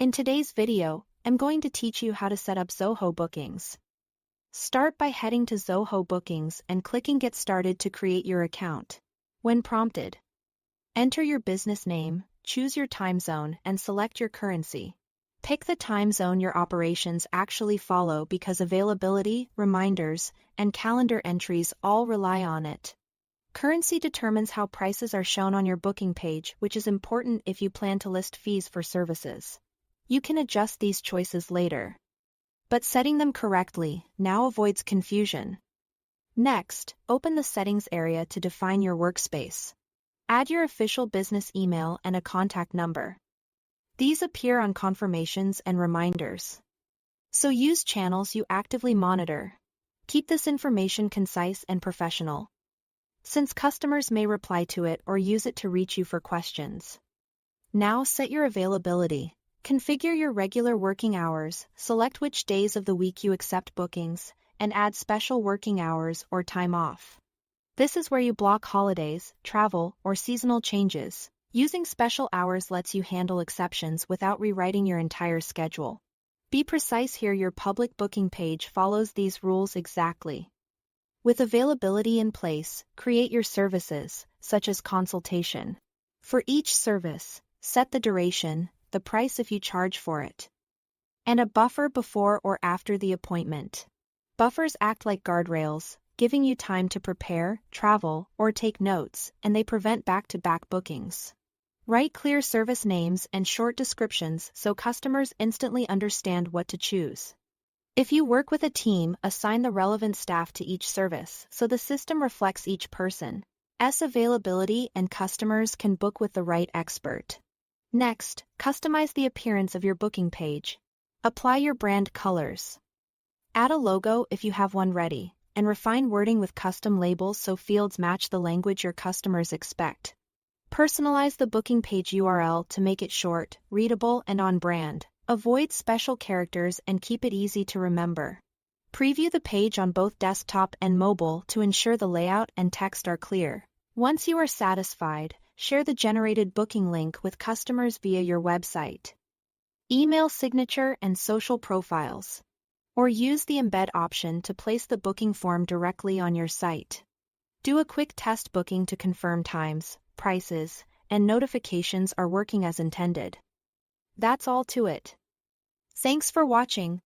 In today's video, I'm going to teach you how to set up Zoho Bookings. Start by heading to Zoho Bookings and clicking Get Started to create your account. When prompted, enter your business name, choose your time zone, and select your currency. Pick the time zone your operations actually follow because availability, reminders, and calendar entries all rely on it. Currency determines how prices are shown on your booking page, which is important if you plan to list fees for services. You can adjust these choices later, but setting them correctly now avoids confusion. Next, open the Settings area to define your workspace. Add your official business email and a contact number. These appear on confirmations and reminders, so use channels you actively monitor. Keep this information concise and professional, since customers may reply to it or use it to reach you for questions. Now set your availability. Configure your regular working hours, select which days of the week you accept bookings, and add special working hours or time off. This is where you block holidays, travel, or seasonal changes. Using special hours lets you handle exceptions without rewriting your entire schedule. Be precise here. Your public booking page follows these rules exactly. With availability in place, create your services, such as consultation. For each service, set the duration, the price if you charge for it, and a buffer before or after the appointment. Buffers act like guardrails, giving you time to prepare, travel, or take notes, and they prevent back-to-back bookings. Write clear service names and short descriptions so customers instantly understand what to choose. If you work with a team, assign the relevant staff to each service so the system reflects each person's availability and customers can book with the right expert. Next, customize the appearance of your booking page. Apply your brand colors. Add a logo if you have one ready, and refine wording with custom labels so fields match the language your customers expect. Personalize the booking page URL to make it short, readable, and on brand. Avoid special characters and keep it easy to remember. Preview the page on both desktop and mobile to ensure the layout and text are clear. Once you are satisfied, share the generated booking link with customers via your website, email signature, and social profiles. Or use the embed option to place the booking form directly on your site. Do a quick test booking to confirm times, prices, and notifications are working as intended. That's all to it. Thanks for watching.